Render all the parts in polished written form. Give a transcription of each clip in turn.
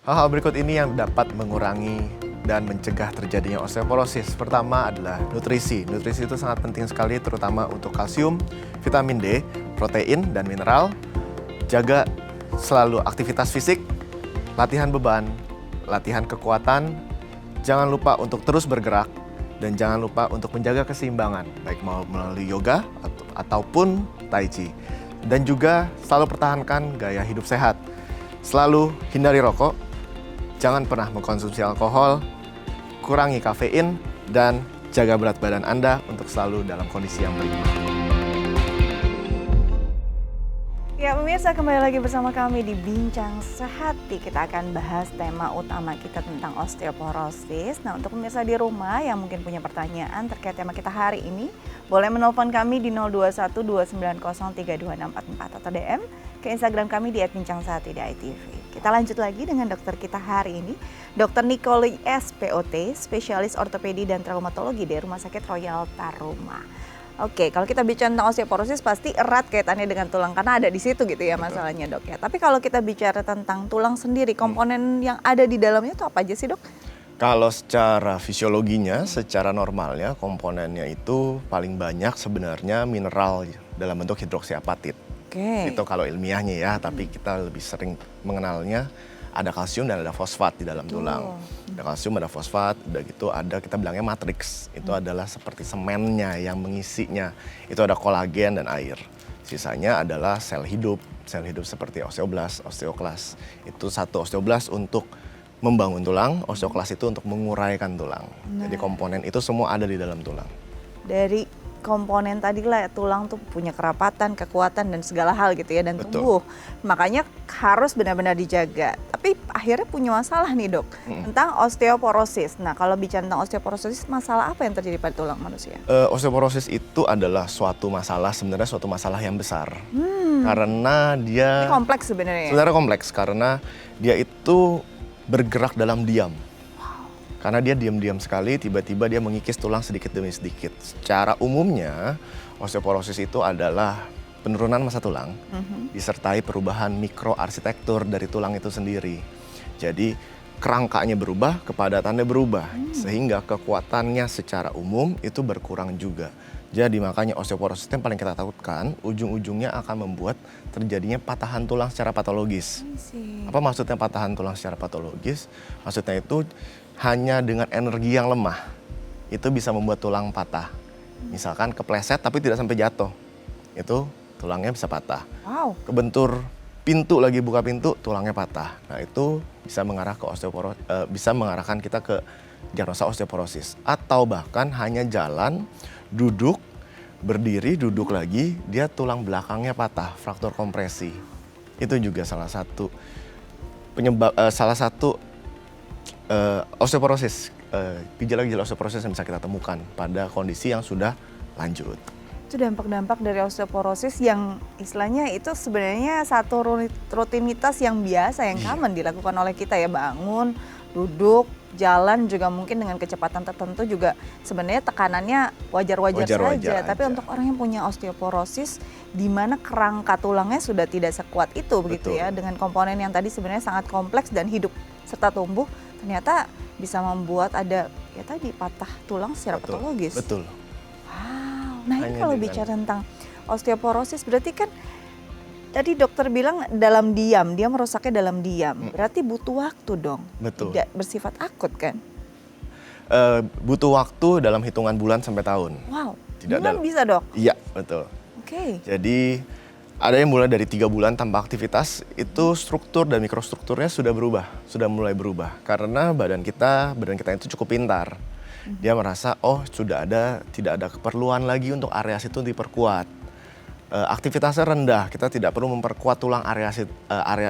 Hal-hal berikut ini yang dapat mengurangi dan mencegah terjadinya osteoporosis. Pertama adalah nutrisi. Nutrisi itu sangat penting sekali terutama untuk kalsium, vitamin D, protein, dan mineral. Jaga selalu aktivitas fisik, latihan beban, latihan kekuatan. Jangan lupa untuk terus bergerak dan jangan lupa untuk menjaga keseimbangan, baik melalui yoga ataupun tai chi. Dan juga selalu pertahankan gaya hidup sehat. Selalu hindari rokok, jangan pernah mengkonsumsi alkohol, kurangi kafein, dan jaga berat badan Anda untuk selalu dalam kondisi yang prima. Ya pemirsa, kembali lagi bersama kami di Bincang Sehati. Kita akan bahas tema utama kita tentang osteoporosis. Nah, untuk pemirsa di rumah yang mungkin punya pertanyaan terkait tema kita hari ini, boleh menelpon kami di 0212903264 atau DM ke Instagram kami di @bincang_sehati di ITV. Kita lanjut lagi dengan dokter kita hari ini, Dr. Nicole SPOT, spesialis ortopedi dan traumatologi dari Rumah Sakit Royal Taruma. Oke, kalau kita bicara tentang osteoporosis pasti erat kaitannya dengan tulang karena ada di situ gitu ya masalahnya, Dok ya. Tapi kalau kita bicara tentang tulang sendiri, komponen yang ada di dalamnya itu apa aja sih, Dok? Kalau secara fisiologinya, secara normalnya komponennya itu paling banyak sebenarnya mineral dalam bentuk hidroksiapatit. Oke. Itu kalau ilmiahnya ya, tapi kita lebih sering mengenalnya ada kalsium dan ada fosfat di dalam tulang. Ada kalsium, ada fosfat, udah gitu ada kita bilangnya matriks. Itu adalah seperti semennya yang mengisinya. Itu ada kolagen dan air. Sisanya adalah sel hidup seperti osteoblast, osteoklas. Itu satu osteoblast untuk membangun tulang, osteoklas itu untuk menguraikan tulang. Jadi komponen itu semua ada di dalam tulang. Dari komponen tadi lah tulang tuh punya kerapatan, kekuatan dan segala hal gitu ya dan Betul. tumbuh. Makanya harus benar-benar dijaga. Tapi akhirnya punya masalah nih, Dok, tentang osteoporosis. Nah, kalau bicara tentang osteoporosis, masalah apa yang terjadi pada tulang manusia? Osteoporosis itu adalah suatu masalah yang besar. Karena dia Ini kompleks sebenarnya. sebenarnya kompleks karena dia itu bergerak dalam diam. Karena dia diam-diam sekali, tiba-tiba dia mengikis tulang sedikit demi sedikit. Secara umumnya, osteoporosis itu adalah penurunan massa tulang, disertai perubahan mikroarsitektur dari tulang itu sendiri. Jadi kerangkanya berubah, kepadatannya berubah, sehingga kekuatannya secara umum itu berkurang juga. Jadi makanya osteoporosis yang paling kita takutkan, ujung-ujungnya akan membuat terjadinya patahan tulang secara patologis. Apa maksudnya patahan tulang secara patologis? Maksudnya itu hanya dengan energi yang lemah, itu bisa membuat tulang patah. Misalkan kepleset tapi tidak sampai jatuh, itu tulangnya bisa patah. Wow. Kebentur pintu lagi buka pintu, tulangnya patah. Nah itu bisa mengarah ke bisa mengarahkan kita ke diagnosa osteoporosis. Atau bahkan hanya jalan, duduk, berdiri, duduk lagi, dia tulang belakangnya patah, fraktur kompresi. Itu juga salah satu penyebab, osteoporosis, gejala-gejala osteoporosis yang bisa kita temukan pada kondisi yang sudah lanjut. Itu dampak-dampak dari osteoporosis yang istilahnya itu sebenarnya satu rutinitas yang biasa, yang common dilakukan oleh kita ya, bangun, duduk, jalan juga mungkin dengan kecepatan tertentu juga sebenarnya tekanannya wajar-wajar saja. Tapi untuk orang yang punya osteoporosis di mana kerangka tulangnya sudah tidak sekuat itu begitu ya, dengan komponen yang tadi sebenarnya sangat kompleks dan hidup serta tumbuh, ternyata bisa membuat ada ya tadi patah tulang secara patologis. Betul. Wow. Nah, ini kalau bicara tentang osteoporosis berarti kan tadi dokter bilang dalam diam, dia merusaknya dalam diam. Berarti butuh waktu dong. Betul. Tidak bersifat akut kan? Butuh waktu dalam hitungan bulan sampai tahun. Wow. Tidak Bulan bisa, Dok? Iya, betul. Oke. Jadi ada yang mulai dari 3 bulan tanpa aktivitas, itu struktur dan mikrostrukturnya sudah mulai berubah. Karena badan kita itu cukup pintar. Dia merasa, tidak ada keperluan lagi untuk area situ diperkuat. Aktivitasnya rendah, kita tidak perlu memperkuat tulang area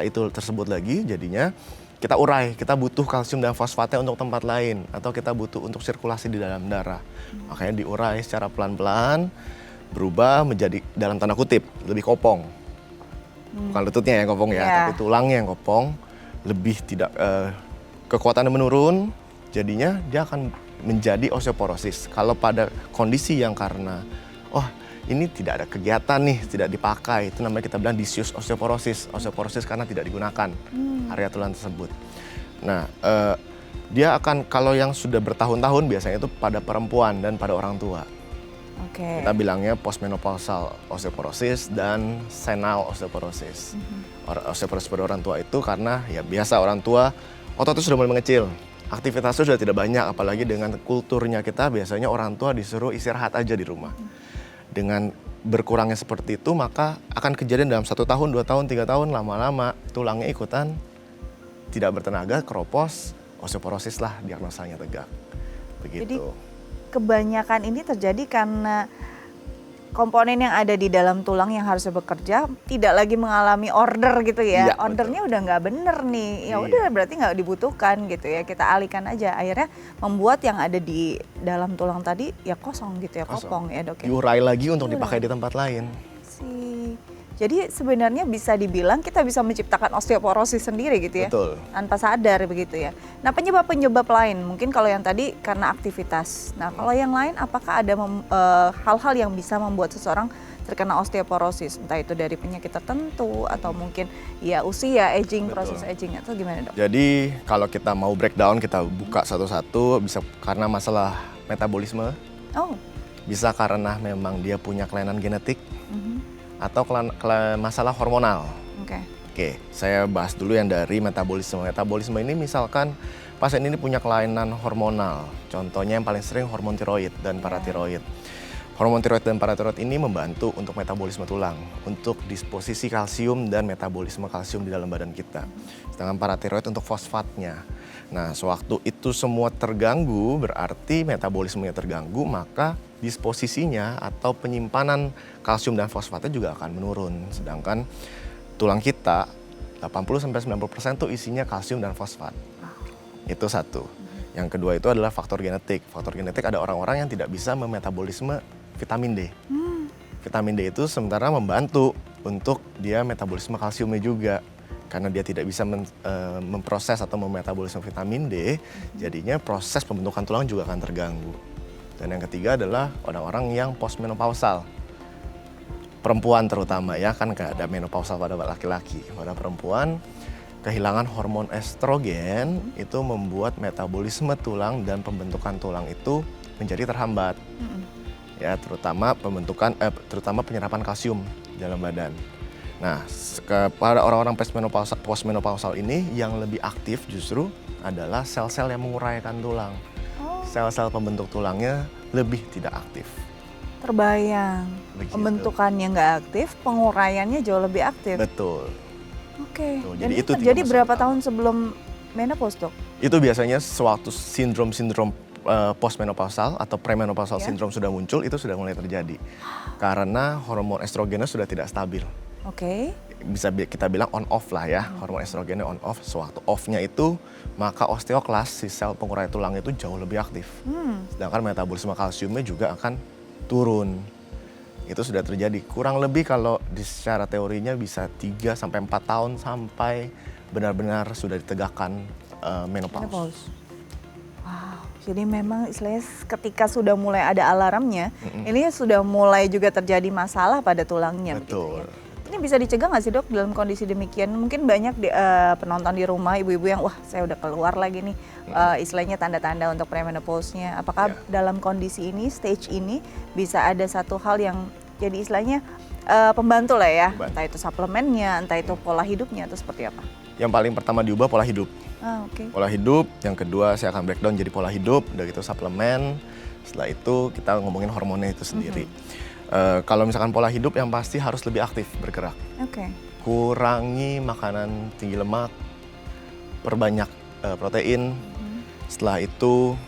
itu tersebut lagi, jadinya kita urai, kita butuh kalsium dan fosfatnya untuk tempat lain, atau kita butuh untuk sirkulasi di dalam darah. Makanya diurai secara pelan-pelan, berubah menjadi dalam tanda kutip lebih kopong. Bukan lututnya yang kopong ya, tapi tulangnya yang kopong, lebih tidak kekuatannya menurun, jadinya dia akan menjadi osteoporosis. Kalau pada kondisi yang karena ini tidak ada kegiatan nih, tidak dipakai, itu namanya kita bilang disuse osteoporosis. Osteoporosis karena tidak digunakan area tulang tersebut. Nah, dia akan kalau yang sudah bertahun-tahun biasanya itu pada perempuan dan pada orang tua. Oke. Kita bilangnya postmenopausal osteoporosis dan senile osteoporosis. Osteoporosis pada orang tua itu karena ya biasa orang tua otot itu sudah mulai mengecil. Aktivitasnya sudah tidak banyak, apalagi dengan kulturnya kita biasanya orang tua disuruh istirahat aja di rumah. Dengan berkurangnya seperti itu maka akan kejadian dalam 1 tahun, 2 tahun, 3 tahun lama-lama tulangnya ikutan tidak bertenaga, keropos, osteoporosis lah diagnosanya tegak. Jadi Begitu. kebanyakan ini terjadi karena komponen yang ada di dalam tulang yang harusnya bekerja tidak lagi mengalami order gitu ya. Iya, Ordernya udah nggak bener nih. Ya Iya. udah berarti nggak dibutuhkan gitu ya. Kita alihkan aja. Akhirnya membuat yang ada di dalam tulang tadi ya kosong gitu ya, Kosong. kopong ya dok ya. Diurai lagi untuk Diurai. dipakai di tempat lain. Jadi sebenarnya bisa dibilang kita bisa menciptakan osteoporosis sendiri gitu ya. Betul. Tanpa sadar begitu ya. Nah penyebab-penyebab lain mungkin kalau yang tadi karena aktivitas. Nah kalau yang lain apakah ada hal-hal yang bisa membuat seseorang terkena osteoporosis? Entah itu dari penyakit tertentu atau mungkin ya usia, aging, Betul. proses aging atau gimana dok? Jadi kalau kita mau breakdown, kita buka satu-satu, bisa karena masalah metabolisme, Oh, bisa karena memang dia punya kelainan genetik, mhm. atau masalah hormonal. Oke. Oke, saya bahas dulu yang dari metabolisme. Metabolisme ini misalkan pasien ini punya kelainan hormonal. Contohnya yang paling sering hormon tiroid dan paratiroid. Hormon tiroid dan paratiroid ini membantu untuk metabolisme tulang, untuk disposisi kalsium dan metabolisme kalsium di dalam badan kita. Sedangkan paratiroid untuk fosfatnya. Nah, sewaktu itu semua terganggu, berarti metabolismenya terganggu, maka disposisinya atau penyimpanan kalsium dan fosfatnya juga akan menurun. Sedangkan tulang kita 80-90% tuh isinya kalsium dan fosfat. Itu satu. Yang kedua itu adalah faktor genetik. Faktor genetik ada orang-orang yang tidak bisa memetabolisme vitamin D. Vitamin D itu sementara membantu untuk dia metabolisme kalsiumnya juga. Karena dia tidak bisa memproses atau memetabolisme vitamin D, jadinya proses pembentukan tulang juga akan terganggu. Dan yang ketiga adalah orang-orang yang postmenopausal. Perempuan terutama ya, kan nggak ada menopausal pada laki-laki. Pada perempuan, kehilangan hormon estrogen itu membuat metabolisme tulang dan pembentukan tulang itu menjadi terhambat. Ya, terutama penyerapan kalsium dalam badan. Nah, pada orang-orang postmenopausal ini yang lebih aktif justru adalah sel-sel yang menguraikan tulang. Oh, Sel-sel pembentuk tulangnya lebih tidak aktif. terbayang. Begitu. Pembentukannya nggak aktif, penguraiannya jauh lebih aktif. Betul. Oke. Tuh, Dan jadi ini itu tiga terjadi masalah berapa utama. tahun sebelum menopause dok? Itu biasanya sewaktu sindrom-sindrom postmenopausal atau premenopausal Ya. syndrome sudah muncul, itu sudah mulai terjadi. Karena hormon estrogennya sudah tidak stabil. Oke. Bisa kita bilang on off lah ya, hormon estrogennya on off. Sewaktu off-nya itu, maka osteoklas, si sel pengurai tulang itu jauh lebih aktif. Sedangkan metabolisme kalsiumnya juga akan turun. Itu sudah terjadi. Kurang lebih kalau secara teorinya bisa 3-4 tahun sampai benar-benar sudah ditegakkan menopause. Menopause. Wow. Jadi memang istilahnya ketika sudah mulai ada alarmnya, ini sudah mulai juga terjadi masalah pada tulangnya. Betul. Begitu ya. Ini bisa dicegah nggak sih dok dalam kondisi demikian? Mungkin banyak penonton di rumah, ibu-ibu yang wah saya udah keluar lagi nih istilahnya tanda-tanda untuk premenopause-nya. Apakah dalam kondisi ini, stage ini bisa ada satu hal yang jadi istilahnya pembantu lah ya? Pembantu. Entah itu suplemennya, entah itu pola hidupnya atau seperti apa? Yang paling pertama diubah pola hidup. Oke. Pola hidup, yang kedua saya akan breakdown jadi pola hidup, udah gitu suplemen. Setelah itu kita ngomongin hormonnya itu sendiri. Kalau misalkan pola hidup yang pasti harus lebih aktif bergerak. Oke. Kurangi makanan tinggi lemak, perbanyak protein. Setelah itu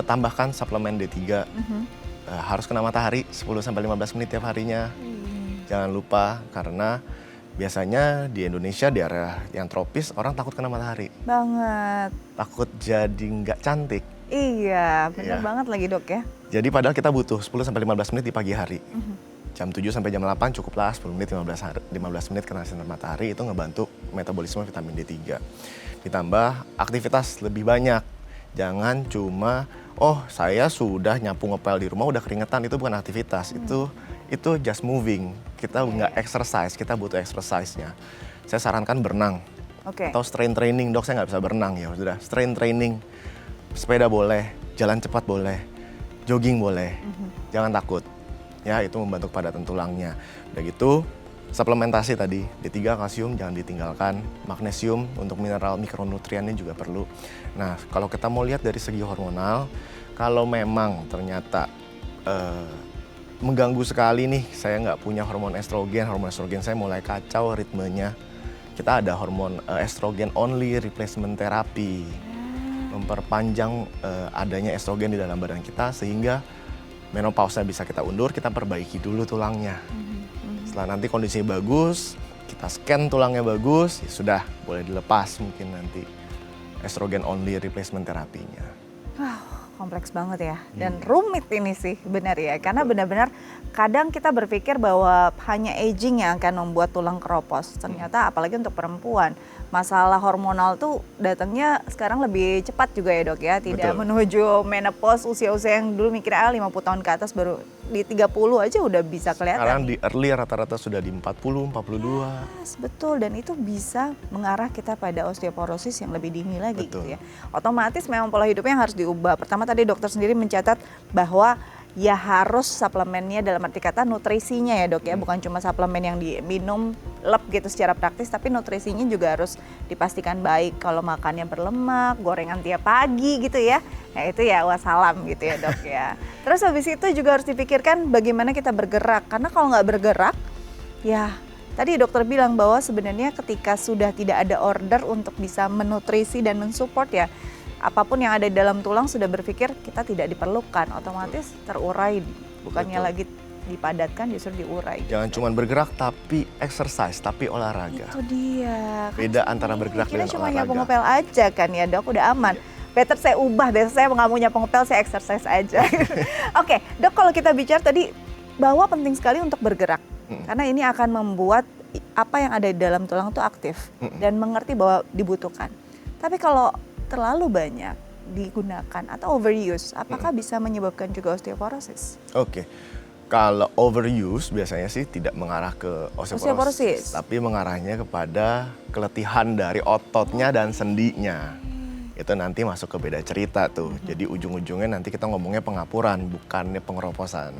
tambahkan suplemen D3. Harus kena matahari 10-15 menit tiap harinya. Jangan lupa karena biasanya di Indonesia di area yang tropis orang takut kena matahari. Banget. Takut jadi nggak cantik. Iya, benar Iya. banget lagi dok ya. Jadi padahal kita butuh 10-15 menit di pagi hari. Jam 7 sampai jam 8 cukuplah 10 menit 15 menit kena sinar matahari, itu ngebantu metabolisme vitamin D3. Ditambah aktivitas lebih banyak. Jangan cuma saya sudah nyapu ngepel di rumah udah keringetan, itu bukan aktivitas. Itu just moving. Kita nggak exercise, kita butuh exercise-nya. Saya sarankan berenang. Oke. Atau strength training, dok saya nggak bisa berenang, ya sudah strength training, sepeda boleh, jalan cepat boleh, jogging boleh, jangan takut. Ya, itu membantu kepadatan tulangnya. Udah gitu, suplementasi tadi, D3 kalsium jangan ditinggalkan, magnesium untuk mineral mikronutriennya juga perlu. Nah, kalau kita mau lihat dari segi hormonal, kalau memang ternyata mengganggu sekali nih, saya nggak punya hormon estrogen saya mulai kacau ritmenya, kita ada hormon estrogen only replacement therapy, memperpanjang adanya estrogen di dalam badan kita sehingga menopause bisa kita undur, kita perbaiki dulu tulangnya. Setelah nanti kondisinya bagus, kita scan tulangnya bagus, ya sudah boleh dilepas mungkin nanti estrogen only replacement terapinya. Kompleks banget ya, dan rumit ini sih benar ya, karena benar-benar kadang kita berpikir bahwa hanya aging yang akan membuat tulang keropos, ternyata apalagi untuk perempuan, masalah hormonal tuh datangnya sekarang lebih cepat juga ya dok ya, tidak Betul. menuju menopause usia-usia yang dulu mikirnya 50 tahun ke atas baru di 30 aja udah bisa kelihatan. Sekarang di early rata-rata sudah di 40, 42. Yes, betul, dan itu bisa mengarah kita pada osteoporosis yang lebih dini lagi gitu Betul. ya. Otomatis memang pola hidupnya harus diubah. Pertama tadi dokter sendiri mencatat bahwa ya harus suplemennya dalam arti kata nutrisinya ya dok ya, bukan cuma suplemen yang diminum lep gitu secara praktis, tapi nutrisinya juga harus dipastikan baik. Kalau makannya berlemak, gorengan tiap pagi gitu ya, nah itu ya wassalam gitu ya dok ya. Terus habis itu juga harus dipikirkan bagaimana kita bergerak, karena kalau nggak bergerak ya tadi dokter bilang bahwa sebenarnya ketika sudah tidak ada order untuk bisa menutrisi dan mensupport ya, apapun yang ada di dalam tulang sudah berpikir kita tidak diperlukan, otomatis terurai, bukannya Betul. lagi dipadatkan justru diurai. Jangan cuma bergerak tapi exercise, tapi olahraga. Itu dia. Beda antara bergerak Kita dengan cuma olahraga. nyapu ngepel aja kan ya dok, udah aman. Better saya ubah deh, saya nggak mau nyapu ngepel, saya exercise aja. Oke dok, kalau kita bicara tadi bahwa penting sekali untuk bergerak, karena ini akan membuat apa yang ada di dalam tulang itu aktif dan mengerti bahwa dibutuhkan. Tapi kalau terlalu banyak digunakan atau overuse, apakah bisa menyebabkan juga osteoporosis? Oke. Kalau overuse biasanya sih tidak mengarah ke osteoporosis, tapi mengarahnya kepada keletihan dari ototnya dan sendinya. Itu nanti masuk ke beda cerita tuh. Jadi ujung-ujungnya nanti kita ngomongnya pengapuran, bukannya pengeroposan.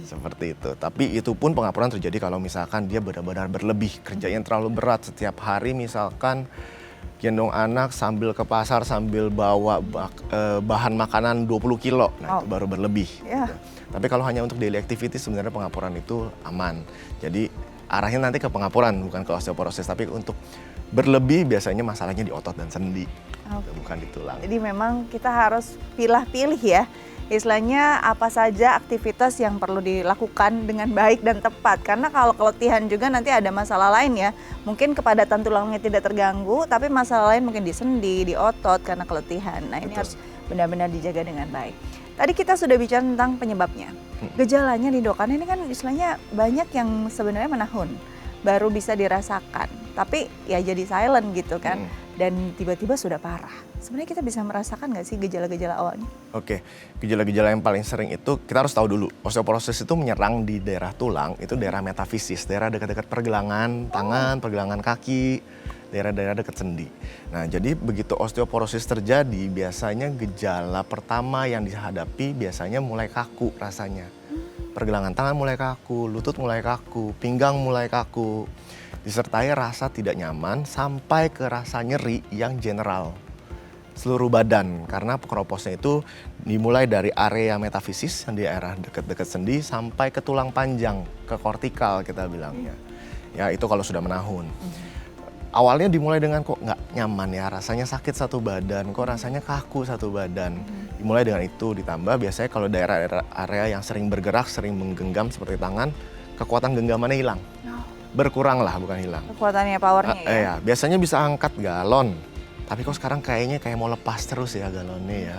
Seperti itu. Tapi itu pun pengapuran terjadi kalau misalkan dia benar-benar berlebih, kerjanya terlalu berat setiap hari, misalkan gendong anak sambil ke pasar sambil bawa bahan makanan 20 kilo, nah itu baru berlebih. Yeah. Gitu. Tapi kalau hanya untuk daily activity sebenarnya pengapuran itu aman. Jadi arahnya nanti ke pengapuran bukan ke osteoporosis, tapi untuk berlebih biasanya masalahnya di otot dan sendi, bukan di tulang. Jadi memang kita harus pilih-pilih ya, istilahnya apa saja aktivitas yang perlu dilakukan dengan baik dan tepat. Karena kalau keletihan juga nanti ada masalah lain ya. Mungkin kepadatan tulangnya tidak terganggu, tapi masalah lain mungkin di sendi, di otot karena keletihan. Nah ini harus benar-benar dijaga dengan baik. Tadi kita sudah bicara tentang penyebabnya. Gejalanya nih dok, karena ini kan istilahnya banyak yang sebenarnya menahun, baru bisa dirasakan. Tapi ya jadi silent gitu kan, dan tiba-tiba sudah parah. Sebenarnya kita bisa merasakan nggak sih gejala-gejala awalnya? Oke, gejala-gejala yang paling sering itu kita harus tahu dulu. Osteoporosis itu menyerang di daerah tulang, itu daerah metafisis, daerah dekat-dekat pergelangan tangan, pergelangan kaki, daerah-daerah dekat sendi. Nah, jadi begitu osteoporosis terjadi, biasanya gejala pertama yang dihadapi biasanya mulai kaku rasanya. Pergelangan tangan mulai kaku, lutut mulai kaku, pinggang mulai kaku. Disertai rasa tidak nyaman sampai ke rasa nyeri yang general. Seluruh badan, karena pengeroposnya itu dimulai dari area metafisis yang di daerah dekat-dekat sendi sampai ke tulang panjang, ke kortikal kita bilangnya. Ya itu kalau sudah menahun. Awalnya dimulai dengan kok nggak nyaman ya, rasanya sakit satu badan, kok rasanya kaku satu badan. Dimulai dengan itu, ditambah biasanya kalau daerah area yang sering bergerak, sering menggenggam seperti tangan, kekuatan genggamannya hilang. Berkurang lah, bukan hilang. Kekuatannya, powernya ya? Iya, biasanya bisa angkat galon. Tapi kok sekarang kayaknya kayak mau lepas terus ya galonnya ya.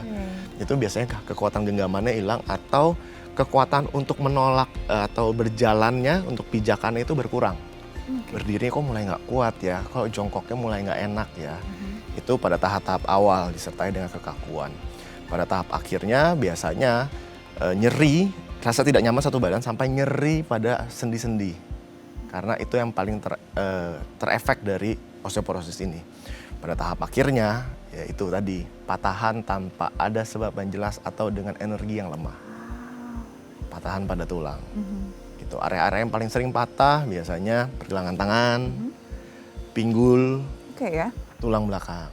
Itu biasanya kekuatan genggamannya hilang atau kekuatan untuk menolak atau berjalannya untuk pijakannya itu berkurang. Berdirinya kok mulai nggak kuat ya, kok jongkoknya mulai nggak enak ya. Itu pada tahap-tahap awal disertai dengan kekakuan. Pada tahap akhirnya biasanya nyeri, rasa tidak nyaman satu badan sampai nyeri pada sendi-sendi. Karena itu yang paling terefek dari osteoporosis ini. Pada tahap akhirnya, yaitu tadi patahan tanpa ada sebab yang jelas atau dengan energi yang lemah. Patahan pada tulang. Gitu. Area-area yang paling sering patah biasanya pergelangan tangan, pinggul, ya. tulang belakang.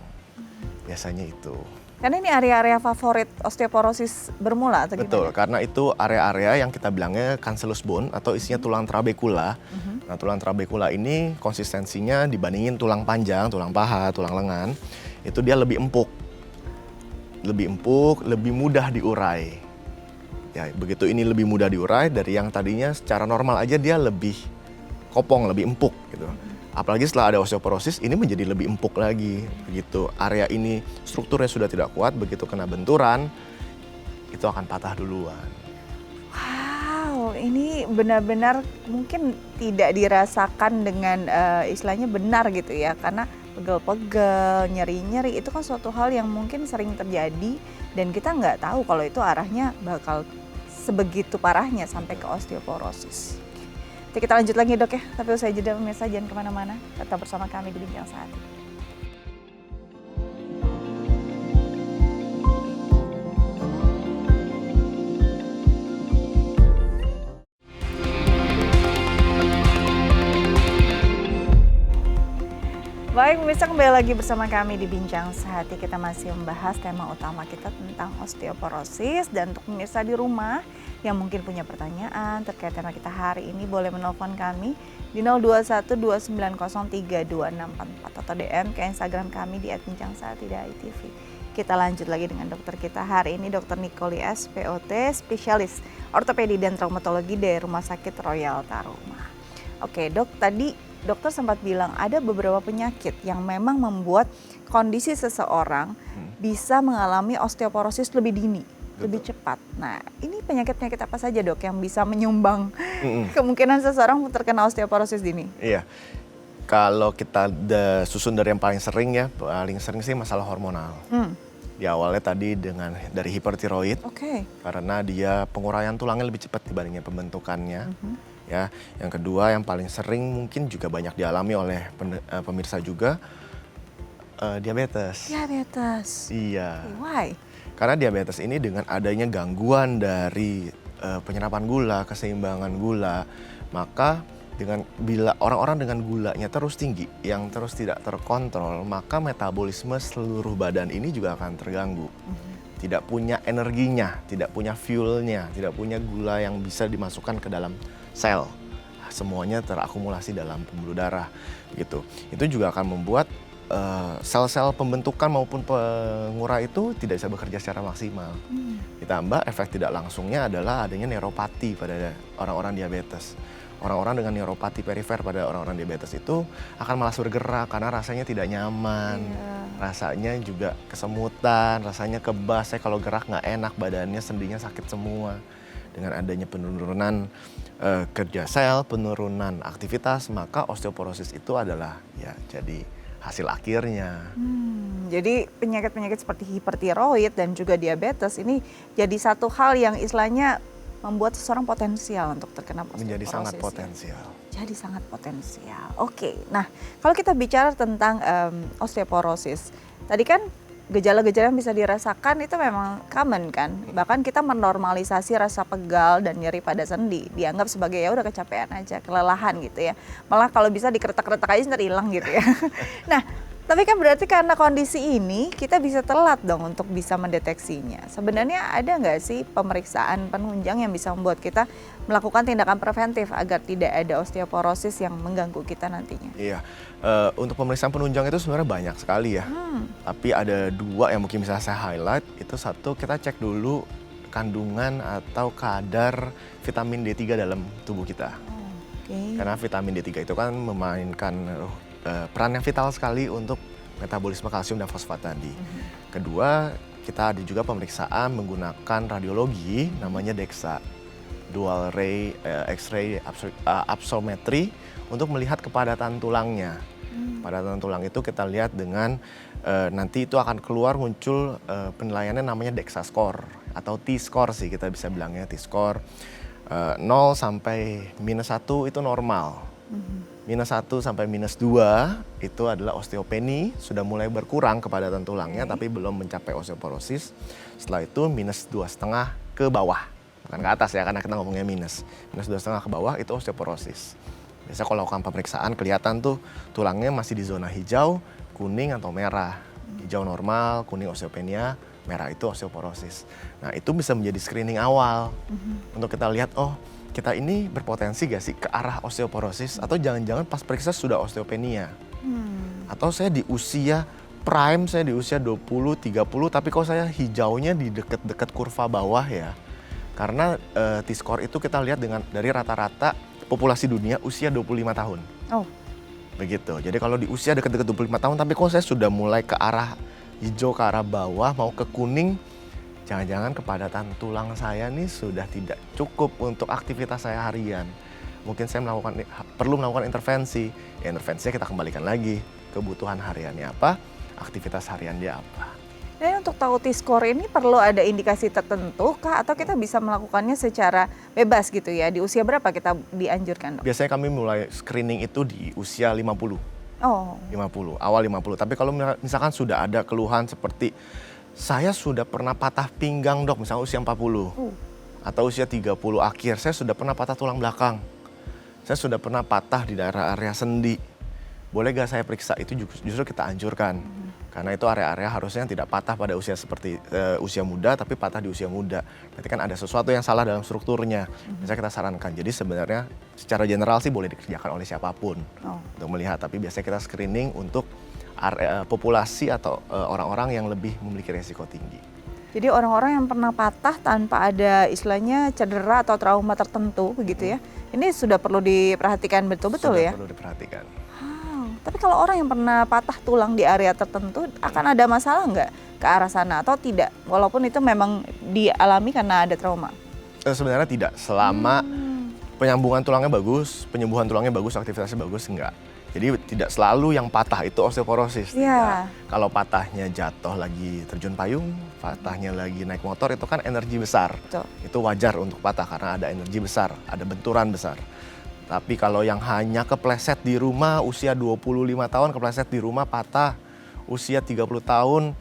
Biasanya itu. Karena ini area-area favorit osteoporosis bermula atau gimana? Betul, karena itu area-area yang kita bilangnya cancellous bone atau isinya tulang trabekula. Nah, tulang trabekula ini konsistensinya dibandingin tulang panjang, tulang paha, tulang lengan, itu dia lebih empuk. Lebih empuk, lebih mudah diurai. Ya, begitu ini lebih mudah diurai dari yang tadinya secara normal aja dia lebih kopong, lebih empuk gitu. Apalagi setelah ada osteoporosis, ini menjadi lebih empuk lagi. Begitu area ini strukturnya sudah tidak kuat, begitu kena benturan, itu akan patah duluan. Wow, ini benar-benar mungkin tidak dirasakan dengan istilahnya benar gitu ya. Karena pegel-pegel, nyeri-nyeri itu kan suatu hal yang mungkin sering terjadi dan kita nggak tahu kalau itu arahnya bakal sebegitu parahnya sampai ke osteoporosis. Oke, kita lanjut lagi dok ya, tapi usai jeda pemirsa jangan kemana-mana, tetap bersama kami di Bincang Sehat. Baik pemirsa, kembali lagi bersama kami di Bincang Sehati. Kita masih membahas tema utama kita tentang osteoporosis. Dan untuk pemirsa di rumah yang mungkin punya pertanyaan terkait tema kita hari ini, boleh menelpon kami di 02129032644 atau DM ke Instagram kami di @bincangsehat.id. Kita lanjut lagi dengan dokter kita hari ini, Dr. Nicoli SPOT, spesialis ortopedi dan traumatologi dari Rumah Sakit Royal Taruma. Oke dok, tadi dokter sempat bilang ada beberapa penyakit yang memang membuat kondisi seseorang bisa mengalami osteoporosis lebih dini, lebih cepat. Nah, ini penyakit-penyakit apa saja dok yang bisa menyumbang kemungkinan seseorang terkena osteoporosis dini? Iya, kalau kita susun dari yang paling sering ya, paling sering sih masalah hormonal. Di awalnya tadi dari hipertiroid, karena dia penguraian tulangnya lebih cepat dibandingin pembentukannya. Ya, yang kedua yang paling sering mungkin juga banyak dialami oleh pemirsa juga, diabetes. Diabetes. Iya. Why? Karena diabetes ini dengan adanya gangguan dari penyerapan gula, keseimbangan gula, maka bila orang-orang dengan gulanya terus tinggi, yang terus tidak terkontrol, maka metabolisme seluruh badan ini juga akan terganggu. Tidak punya energinya, tidak punya fuelnya, tidak punya gula yang bisa dimasukkan ke dalam sel, semuanya terakumulasi dalam pembuluh darah gitu. Itu juga akan membuat sel-sel pembentukan maupun pengurai itu tidak bisa bekerja secara maksimal. Ditambah efek tidak langsungnya adalah adanya neuropati pada orang-orang diabetes. Orang-orang dengan neuropati perifer pada orang-orang diabetes itu akan malas bergerak karena rasanya tidak nyaman, rasanya juga kesemutan, rasanya kebas. Saya kalau gerak nggak enak, badannya sendinya sakit semua. Dengan adanya penurunan kerja sel, penurunan aktivitas, maka osteoporosis itu adalah ya jadi hasil akhirnya. Jadi penyakit-penyakit seperti hipertiroid dan juga diabetes ini jadi satu hal yang istilahnya membuat seseorang potensial untuk terkena osteoporosis. Menjadi sangat potensial. Jadi sangat potensial. Oke, nah kalau kita bicara tentang osteoporosis, tadi kan gejala-gejala yang bisa dirasakan itu memang common kan. Bahkan kita menormalisasi rasa pegal dan nyeri pada sendi. Dianggap sebagai ya udah kecapean aja, kelelahan gitu ya. Malah kalau bisa dikeretak-keretak aja ntar hilang gitu ya. Nah, tapi kan berarti karena kondisi ini kita bisa telat dong untuk bisa mendeteksinya. Sebenarnya ada nggak sih pemeriksaan penunjang yang bisa membuat kita melakukan tindakan preventif agar tidak ada osteoporosis yang mengganggu kita nantinya? Iya, untuk pemeriksaan penunjang itu sebenarnya banyak sekali ya. Tapi ada dua yang mungkin bisa saya highlight. Itu satu, kita cek dulu kandungan atau kadar vitamin D3 dalam tubuh kita. Karena vitamin D3 itu kan memainkan peran yang vital sekali untuk metabolisme kalsium dan fosfat tadi. Kedua, kita ada juga pemeriksaan menggunakan radiologi namanya DEXA, dual ray X-ray absorptiometry, untuk melihat kepadatan tulangnya. Kepadatan tulang itu kita lihat dengan nanti itu akan keluar muncul penilaiannya namanya DEXA score atau T-score sih kita bisa bilangnya T-score. 0 sampai -1 itu normal. -1 sampai -2 itu adalah osteopeni, sudah mulai berkurang kepadatan tulangnya tapi belum mencapai osteoporosis. Setelah itu -2,5 ke bawah, bukan ke atas ya karena kita ngomongnya -2,5 ke bawah itu osteoporosis. Biasa kalau lakukan pemeriksaan kelihatan tuh tulangnya masih di zona hijau, kuning atau merah. Hijau normal, kuning osteopenia, merah itu osteoporosis. Nah itu bisa menjadi screening awal untuk kita lihat, oh kita ini berpotensi gak sih ke arah osteoporosis atau jangan-jangan pas periksa sudah osteopenia. Atau saya di usia prime, saya di usia 20-30 tapi kok saya hijaunya di deket-deket kurva bawah ya. Karena T-score itu kita lihat dari rata-rata populasi dunia usia 25 tahun. Oh. Begitu, jadi kalau di usia deket-deket 25 tahun tapi kok saya sudah mulai ke arah hijau, ke arah bawah, mau ke kuning, jangan-jangan kepadatan tulang saya nih sudah tidak cukup untuk aktivitas saya harian. Mungkin saya perlu melakukan intervensi. Ya, intervensinya kita kembalikan lagi. Kebutuhan hariannya apa, aktivitas harian dia apa. Dan untuk tahu T-score ini perlu ada indikasi tertentu kah? Atau kita bisa melakukannya secara bebas gitu ya? Di usia berapa kita dianjurkan, Dok? Biasanya kami mulai screening itu di usia 50. Oh. 50, awal 50. Tapi kalau misalkan sudah ada keluhan seperti saya sudah pernah patah pinggang, Dok, misalnya usia 40. Atau usia 30 akhir, saya sudah pernah patah tulang belakang. Saya sudah pernah patah di daerah area sendi. Boleh gak saya periksa? Itu justru kita anjurkan. Karena itu area-area harusnya tidak patah pada usia seperti usia muda, tapi patah di usia muda. Berarti kan ada sesuatu yang salah dalam strukturnya. Biasanya kita sarankan. Jadi sebenarnya secara general sih boleh dikerjakan oleh siapapun untuk melihat. Tapi biasanya kita screening untuk populasi atau orang-orang yang lebih memiliki resiko tinggi. Jadi orang-orang yang pernah patah tanpa ada istilahnya cedera atau trauma tertentu begitu ya, ini sudah perlu diperhatikan betul-betul ya? Sudah perlu diperhatikan. Tapi kalau orang yang pernah patah tulang di area tertentu akan ada masalah nggak ke arah sana atau tidak? Walaupun itu memang dialami karena ada trauma. Sebenarnya tidak, selama penyambungan tulangnya bagus, penyembuhan tulangnya bagus, aktivitasnya bagus, enggak. Jadi tidak selalu yang patah itu osteoporosis. Iya. Kalau patahnya jatuh lagi terjun payung, patahnya lagi naik motor itu kan energi besar. Betul. Itu wajar untuk patah karena ada energi besar, ada benturan besar. Tapi kalau yang hanya kepleset di rumah usia 25 tahun kepleset di rumah patah, usia 30 tahun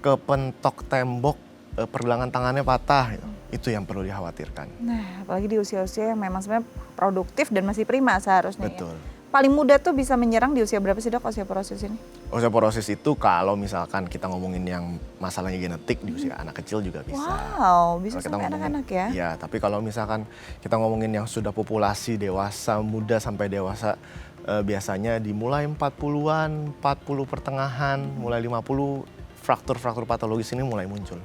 kepentok tembok pergelangan tangannya patah, itu yang perlu dikhawatirkan. Nah, apalagi di usia-usia yang memang sebenarnya produktif dan masih prima seharusnya. Betul. Ya. Paling muda tuh bisa menyerang di usia berapa sih, Dok, osteoporosis ini? Osteoporosis itu kalau misalkan kita ngomongin yang masalahnya genetik di usia anak kecil juga bisa. Wow, bisa Kalau sampai anak-anak ya? Iya, tapi kalau misalkan kita ngomongin yang sudah populasi dewasa, muda sampai dewasa, biasanya dimulai 40-an, 40 pertengahan, mulai 50, fraktur-fraktur patologis ini mulai muncul.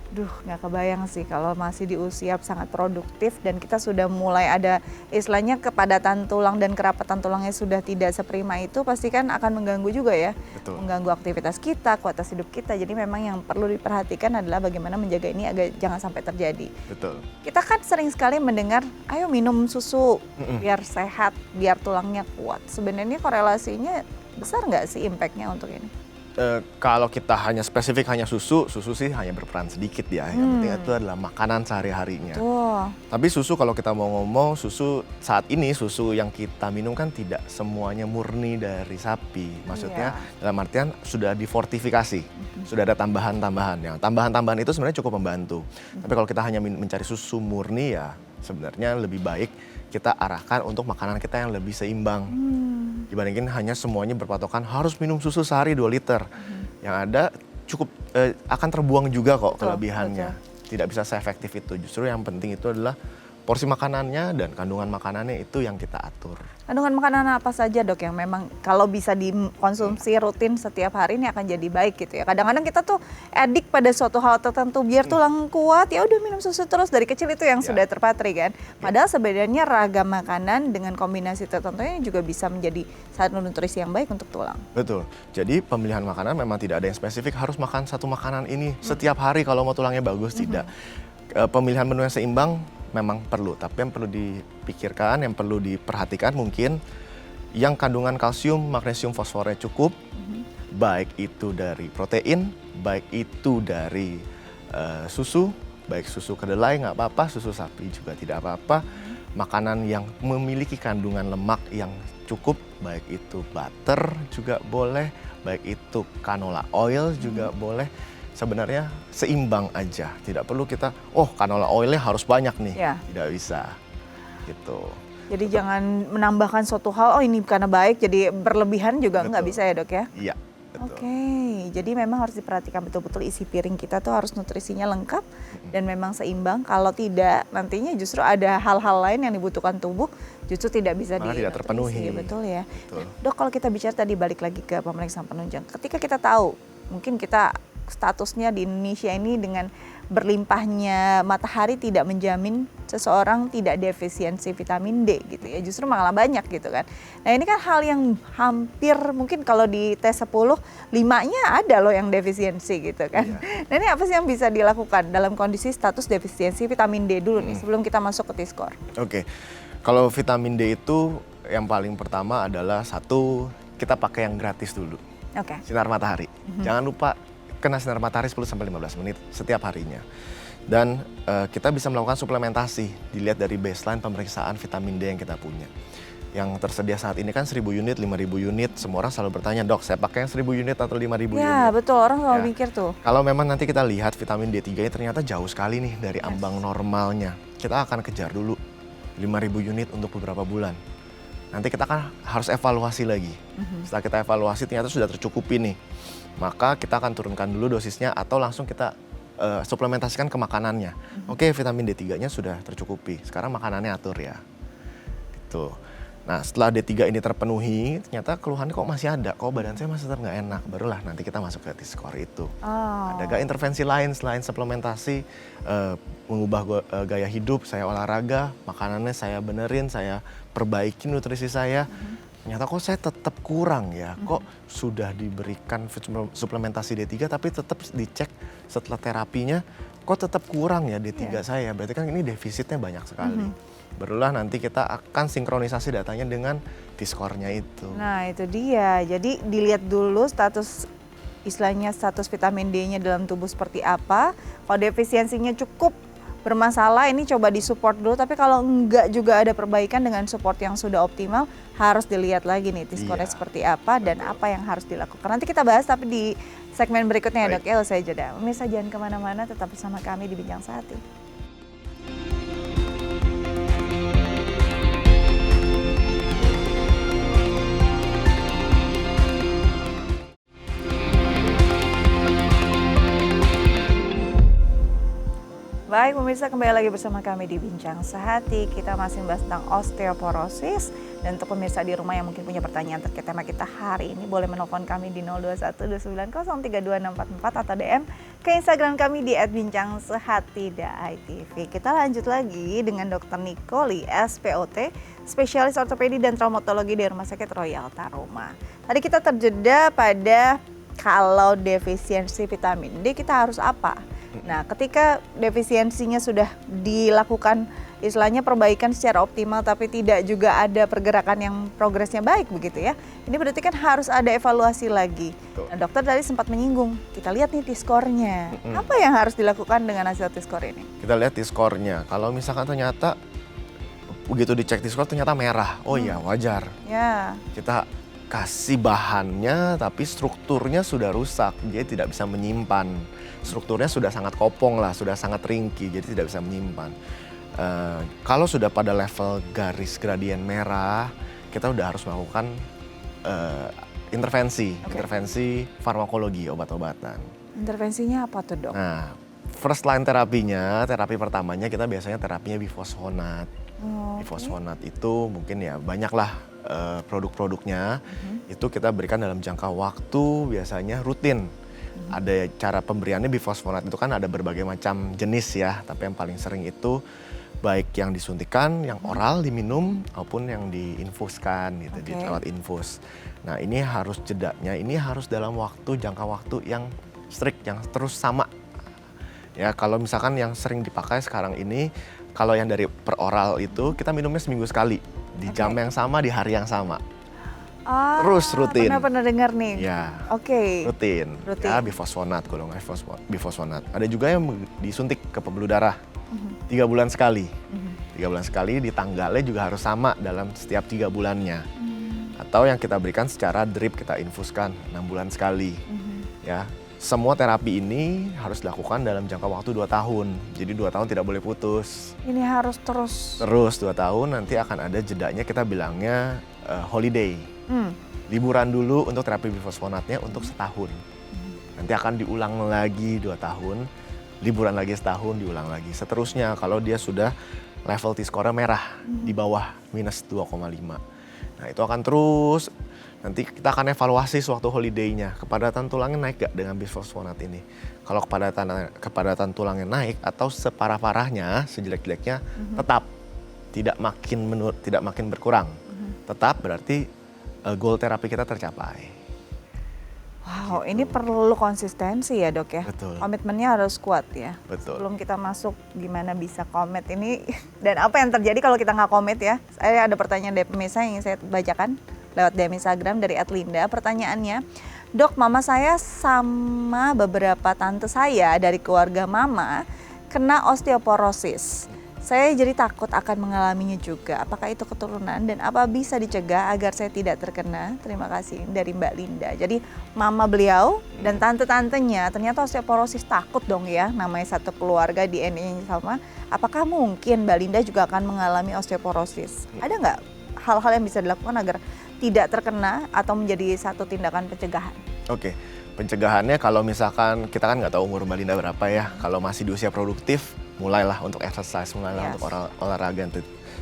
Duh, nggak kebayang sih kalau masih di usia sangat produktif dan kita sudah mulai ada istilahnya kepadatan tulang dan kerapatan tulangnya sudah tidak seprima itu pasti kan akan mengganggu juga ya. Betul. Mengganggu aktivitas kita, kualitas hidup kita. Jadi memang yang perlu diperhatikan adalah bagaimana menjaga ini agar jangan sampai terjadi. Betul. Kita kan sering sekali mendengar, ayo minum susu biar sehat, biar tulangnya kuat. Sebenarnya korelasinya besar nggak sih impact-nya untuk ini? Kalau kita hanya spesifik hanya susu sih hanya berperan sedikit ya. Yang penting itu adalah makanan sehari-harinya. Tapi susu kalau kita mau ngomong, susu saat ini susu yang kita minum kan tidak semuanya murni dari sapi. Maksudnya dalam artian sudah difortifikasi, sudah ada tambahan-tambahan. Yang tambahan-tambahan itu sebenarnya cukup membantu. Tapi kalau kita hanya mencari susu murni ya sebenarnya lebih baik kita arahkan untuk makanan kita yang lebih seimbang. Dibandingin hanya semuanya berpatokan harus minum susu sehari 2 liter. Yang ada cukup akan terbuang juga kok kelebihannya. Tidak bisa seefektif itu. Justru yang penting itu adalah porsi makanannya dan kandungan makanannya itu yang kita atur. Kandungan makanan apa saja, Dok, yang memang kalau bisa dikonsumsi rutin setiap hari ini akan jadi baik gitu ya. Kadang-kadang kita tuh edik pada suatu hal tertentu biar tulang kuat, ya udah minum susu terus dari kecil itu yang sudah terpatri kan. Padahal sebenarnya ragam makanan dengan kombinasi tertentunya juga bisa menjadi satu nutrisi yang baik untuk tulang. Betul. Jadi pemilihan makanan memang tidak ada yang spesifik harus makan satu makanan ini setiap hari kalau mau tulangnya bagus, tidak. Pemilihan menu yang seimbang memang perlu, tapi yang perlu dipikirkan, yang perlu diperhatikan mungkin yang kandungan kalsium, magnesium, fosfornya cukup, baik itu dari protein, baik itu dari susu, baik susu kedelai nggak apa-apa, susu sapi juga tidak apa-apa, makanan yang memiliki kandungan lemak yang cukup, baik itu butter juga boleh, baik itu canola oil juga boleh. Sebenarnya seimbang aja, tidak perlu kita, oh canola oilnya harus banyak nih, Ya. tidak bisa gitu. Jadi jangan menambahkan suatu hal, oh ini karena baik jadi berlebihan juga nggak Betul. bisa ya dok ya? Iya, betul. Oke, jadi memang harus diperhatikan betul-betul isi piring kita tuh harus nutrisinya lengkap dan memang seimbang. Kalau tidak, nantinya justru ada hal-hal lain yang dibutuhkan tubuh justru tidak bisa Malah tidak terpenuhi. Betul ya. Betul. Dok, kalau kita bicara tadi balik lagi ke pemeriksaan penunjang, ketika kita tahu mungkin kita statusnya di Indonesia ini dengan berlimpahnya matahari tidak menjamin seseorang tidak defisiensi vitamin D gitu ya, justru malah banyak gitu kan. Nah ini kan hal yang hampir mungkin kalau di tes 10, 5-nya ada loh yang defisiensi gitu kan. Iya. Nah ini apa sih yang bisa dilakukan dalam kondisi status defisiensi vitamin D dulu nih sebelum kita masuk ke T-score? Oke, kalau vitamin D itu yang paling pertama adalah satu, kita pakai yang gratis dulu, Oke. sinar matahari. Jangan lupa kena sinar matahari 10-15 menit setiap harinya. Dan kita bisa melakukan suplementasi, dilihat dari baseline pemeriksaan vitamin D yang kita punya. Yang tersedia saat ini kan 1.000 unit, 5.000 unit, semua orang selalu bertanya, dok saya pakai yang 1.000 unit atau 5.000 unit? Ya betul, orang selalu Ya. mikir tuh. Kalau memang nanti kita lihat vitamin D3 nya ternyata jauh sekali nih dari ambang normalnya, kita akan kejar dulu 5.000 unit untuk beberapa bulan. Nanti kita kan harus evaluasi lagi. Setelah kita evaluasi ternyata sudah tercukupi nih, maka kita akan turunkan dulu dosisnya atau langsung kita suplementasikan ke makanannya. Oke, vitamin D3 nya sudah tercukupi, sekarang makanannya atur ya. Gitu. Nah setelah D3 ini terpenuhi, ternyata keluhannya kok masih ada, kok badan saya masih tetap nggak enak, barulah nanti kita masuk ke T-score itu. Oh. Ada gak intervensi lain selain suplementasi, mengubah gaya hidup, saya olahraga, makanannya saya benerin, saya perbaiki nutrisi saya. Ternyata kok saya tetap kurang ya, kok sudah diberikan suplementasi D3 tapi tetap dicek setelah terapinya, kok tetap kurang ya D3 saya, berarti kan ini defisitnya banyak sekali. Barulah nanti kita akan sinkronisasi datanya dengan T-score-nya itu. Nah itu dia, jadi dilihat dulu status istilahnya status vitamin D-nya dalam tubuh seperti apa. Kalau defisiensinya cukup bermasalah ini coba disupport dulu, tapi kalau enggak juga ada perbaikan dengan support yang sudah optimal, harus dilihat lagi nih T-score-nya Iya, seperti apa dan apa yang harus dilakukan. Nanti kita bahas tapi di segmen berikutnya ya dok ya, usai jeda. Pemirsa jangan kemana-mana, tetap bersama kami di Bincang Sehati. Baik pemirsa, kembali lagi bersama kami di Bincang Sehati. Kita masih membahas tentang osteoporosis. Dan untuk pemirsa di rumah yang mungkin punya pertanyaan terkait tema kita hari ini, boleh menelpon kami di 0212903244 atau DM ke Instagram kami di @bincangSehati.itv. Kita lanjut lagi dengan Dr. Nikoli, SPOT, spesialis ortopedi dan traumatologi di Rumah Sakit Royal Taruma. Tadi kita terjeda pada kalau defisiensi vitamin D kita harus apa? Nah, ketika defisiensinya sudah dilakukan istilahnya perbaikan secara optimal tapi tidak juga ada pergerakan yang progresnya baik begitu ya. Ini berarti kan harus ada evaluasi lagi. Nah, dokter tadi sempat menyinggung, kita lihat nih T-score-nya. Apa yang harus dilakukan dengan hasil T-score ini? Kita lihat T-score-nya. Kalau misalkan ternyata begitu dicek T-score ternyata merah, oh iya wajar. Ya. Kita kasih bahannya tapi strukturnya sudah rusak, dia tidak bisa menyimpan. Strukturnya sudah sangat kopong lah, sudah sangat ringkih, jadi tidak bisa menyimpan. Kalau sudah pada level garis gradien merah, kita udah harus melakukan intervensi, intervensi farmakologi, obat-obatan. Intervensinya apa tuh dok? Nah, first line terapinya, terapi pertamanya kita biasanya terapinya bifosfonat. Bifosfonat itu mungkin ya banyaklah produk-produknya, itu kita berikan dalam jangka waktu biasanya rutin. Ada cara pemberiannya bifosfonat itu kan ada berbagai macam jenis ya, tapi yang paling sering itu baik yang disuntikan, yang oral diminum maupun yang diinfuskan gitu, di lewat infus. Nah ini harus jedanya, ini harus dalam jangka waktu yang strict, yang terus sama. Ya kalau misalkan yang sering dipakai sekarang ini, kalau yang dari per oral itu kita minumnya seminggu sekali, di jam yang sama, di hari yang sama. Terus rutin. Pernah dengar nih. Ya. Rutin. Ya bifosfonat, golongan bifosfonat. Ada juga yang disuntik ke pembuluh darah 3 bulan sekali. 3 bulan sekali, di tanggalnya juga harus sama dalam setiap 3 bulannya. Atau yang kita berikan secara drip, kita infuskan 6 bulan sekali. Ya, semua terapi ini harus dilakukan dalam jangka waktu 2 tahun. Jadi 2 tahun tidak boleh putus. Ini harus terus. Terus 2 tahun nanti akan ada jedanya, kita bilangnya holiday. Liburan dulu untuk terapi bifosfonatnya untuk setahun. Nanti akan diulang lagi 2 tahun, liburan lagi setahun, diulang lagi. Seterusnya kalau dia sudah level T-score merah di bawah minus 2,5. Nah itu akan terus, nanti kita akan evaluasi sewaktu holiday-nya. Kepadatan tulangnya naik gak dengan bifosfonat ini? Kalau kepadatan tulangnya naik atau separah-parahnya, sejelek-jeleknya, tetap tidak makin berkurang. Tetap berarti goal terapi kita tercapai. Wow, Gitu. ini perlu konsistensi ya dok ya. Betul. Komitmennya harus kuat ya. Betul. Sebelum kita masuk gimana bisa komit ini dan apa yang terjadi kalau kita nggak komit ya. Saya ada pertanyaan dari pemirsa yang ingin saya bacakan lewat DM Instagram dari @linda. Pertanyaannya, dok, mama saya sama beberapa tante saya dari keluarga mama kena osteoporosis. Saya jadi takut akan mengalaminya juga. Apakah itu keturunan dan apa bisa dicegah agar saya tidak terkena? Terima kasih dari Mbak Linda. Jadi mama beliau dan tante-tantenya ternyata osteoporosis, takut dong ya. Namanya satu keluarga, DNA-nya sama. Apakah mungkin Mbak Linda juga akan mengalami osteoporosis? Ada nggak hal-hal yang bisa dilakukan agar tidak terkena atau menjadi satu tindakan pencegahan? Oke, pencegahannya kalau misalkan kita kan nggak tahu umur Mbak Linda berapa ya. Kalau masih di usia produktif, mulailah untuk exercise, mulailah untuk olahraga.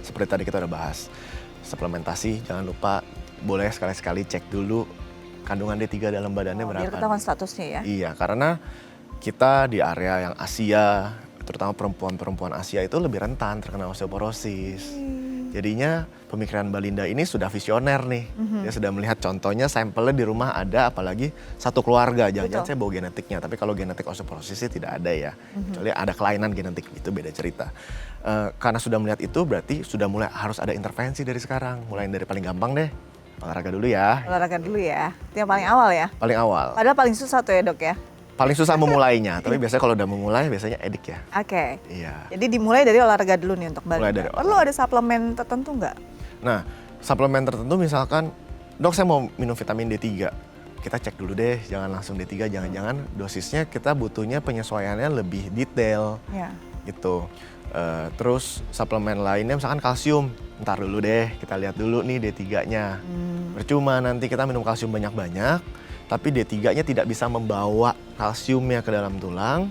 Seperti tadi kita udah bahas. Suplementasi, jangan lupa boleh sekali-sekali cek dulu kandungan D3 dalam badannya berapa. Biar ketahuan statusnya ya? Iya, karena kita di area yang Asia, terutama perempuan-perempuan Asia itu lebih rentan terkena osteoporosis. Jadinya pemikiran Mbak Linda ini sudah visioner nih. Dia sudah melihat contohnya sampelnya di rumah ada, apalagi satu keluarga. Jangan-jangan saya bawa genetiknya, tapi kalau genetik osteoporosis sih tidak ada ya. Kecuali ada kelainan genetik, itu beda cerita. Karena sudah melihat itu berarti sudah mulai harus ada intervensi dari sekarang. Mulai dari paling gampang deh, olahraga dulu ya. Olahraga dulu ya, itu yang paling awal ya? Paling awal. Padahal paling susah tuh ya dok ya? Paling susah memulainya, tapi biasanya kalau udah memulai biasanya edik ya. Oke. Iya. Jadi dimulai dari olahraga dulu nih untuk Mbak Mulai Linda. dari Perlu ada suplemen tertentu nggak? Nah, suplemen tertentu misalkan, dok saya mau minum vitamin D3. Kita cek dulu deh, jangan langsung D3, jangan-jangan dosisnya kita butuhnya penyesuaiannya lebih detail Ya. gitu. Terus suplemen lainnya misalkan kalsium, ntar dulu deh, kita lihat dulu nih D3-nya. Percuma nanti kita minum kalsium banyak-banyak, tapi D3-nya tidak bisa membawa kalsiumnya ke dalam tulang,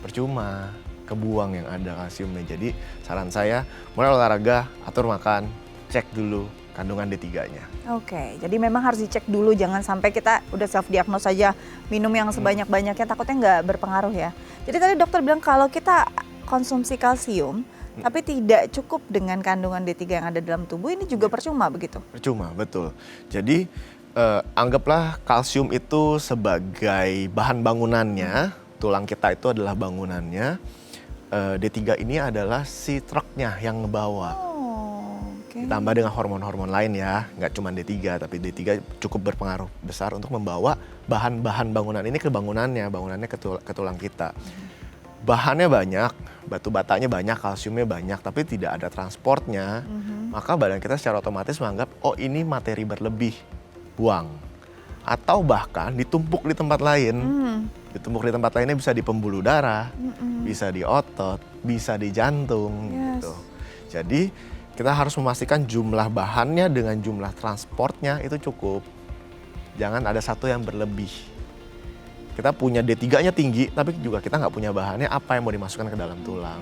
percuma, kebuang yang ada kalsiumnya. Jadi saran saya, mulai olahraga, atur makan, cek dulu kandungan D3-nya. Oke, jadi memang harus dicek dulu, jangan sampai kita udah self-diagnose saja, minum yang sebanyak-banyaknya, takutnya nggak berpengaruh ya. Jadi tadi dokter bilang kalau kita konsumsi kalsium, tapi tidak cukup dengan kandungan D3 yang ada dalam tubuh, ini juga percuma begitu? Percuma, betul. Jadi anggaplah kalsium itu sebagai bahan bangunannya, tulang kita itu adalah bangunannya, D3 ini adalah si truknya yang ngebawa. Ditambah dengan hormon-hormon lain ya, nggak cuma D3, tapi D3 cukup berpengaruh besar untuk membawa bahan-bahan bangunan ini ke bangunannya ke tulang kita. Bahannya banyak, batu batanya banyak, kalsiumnya banyak, tapi tidak ada transportnya, maka badan kita secara otomatis menganggap, oh ini materi berlebih, buang. Atau bahkan ditumpuk di tempat lain. Ditumpuk di tempat lainnya bisa di pembuluh darah, bisa di otot, bisa di jantung gitu. Jadi kita harus memastikan jumlah bahannya dengan jumlah transportnya itu cukup. Jangan ada satu yang berlebih. Kita punya D3-nya tinggi, tapi juga kita nggak punya bahannya apa yang mau dimasukkan ke dalam tulang.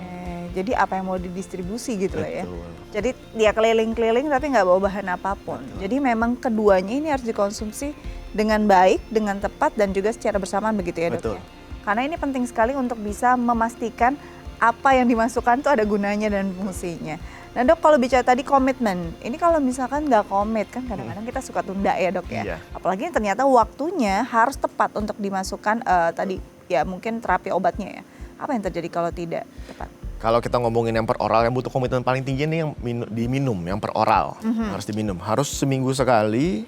Jadi apa yang mau didistribusi gitu lah ya. Betul. Jadi dia keliling-keliling tapi nggak bawa bahan apapun. Betul. Jadi memang keduanya ini harus dikonsumsi dengan baik, dengan tepat dan juga secara bersamaan begitu ya dok. Betul. Ya? Karena ini penting sekali untuk bisa memastikan apa yang dimasukkan itu ada gunanya dan fungsinya. Nah dok, kalau bicara tadi komitmen, ini kalau misalkan nggak komit kan kadang-kadang kita suka tunda ya dok ya. Iya. Apalagi ternyata waktunya harus tepat untuk dimasukkan tadi ya mungkin terapi obatnya ya. Apa yang terjadi kalau tidak tepat? Kalau kita ngomongin yang per oral, yang butuh komitmen paling tinggi nih yang diminum, yang per oral. Harus diminum, harus seminggu sekali,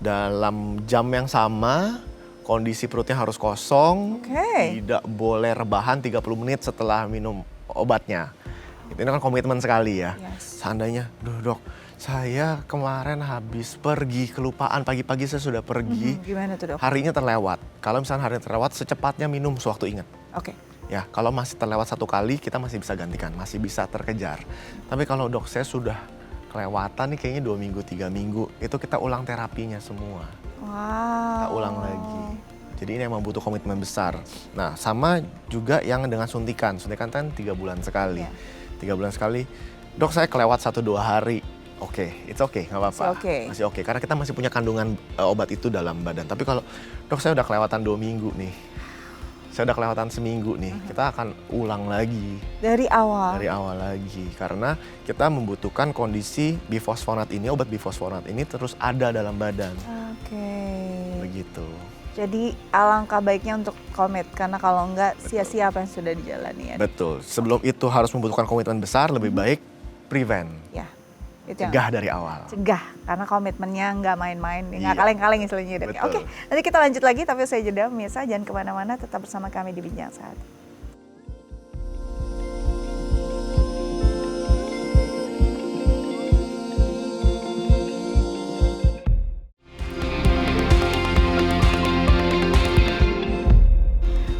dalam jam yang sama, kondisi perutnya harus kosong, tidak boleh rebahan 30 menit setelah minum obatnya. Ini kan komitmen sekali ya. Yes. Seandainya, duh dok, saya kemarin habis pergi, kelupaan, pagi-pagi saya sudah pergi, Gimana tuh dok? harinya terlewat. Kalau misalnya harinya terlewat, secepatnya minum sewaktu ingat. Oke. Ya, kalau masih terlewat 1 kali, kita masih bisa gantikan, masih bisa terkejar. Tapi kalau dok, saya sudah kelewatan nih kayaknya 2 minggu, 3 minggu, itu kita ulang terapinya semua. Kita Wow. ulang lagi. Jadi ini emang butuh komitmen besar. Nah, sama juga yang dengan suntikan. Suntikan kan 3 bulan sekali. Iya. 3 bulan sekali, dok saya kelewat 1-2 hari. Oke, it's okay, nggak apa-apa. Masih oke. Masih oke, karena kita masih punya kandungan obat itu dalam badan. Tapi kalau, dok saya udah kelewatan 2 minggu nih. Saya udah kelewatan seminggu nih, kita akan ulang lagi. Dari awal. Dari awal lagi. Karena kita membutuhkan kondisi bifosfonat ini, obat bifosfonat ini terus ada dalam badan. Oke. Begitu. Jadi alangkah baiknya untuk komit, karena kalau enggak sia-sia apa yang sudah dijalani ya. Betul. Sebelum itu harus membutuhkan komitmen besar, lebih baik prevent. Ya, itu yang Cegah dari awal. cegah, karena komitmennya nggak main-main, nggak Iya. kaleng-kaleng istilahnya. Dok. Betul. Oke, nanti kita lanjut lagi, tapi saya jeda, pemirsa jangan kemana-mana, tetap bersama kami di Bincang Sehat.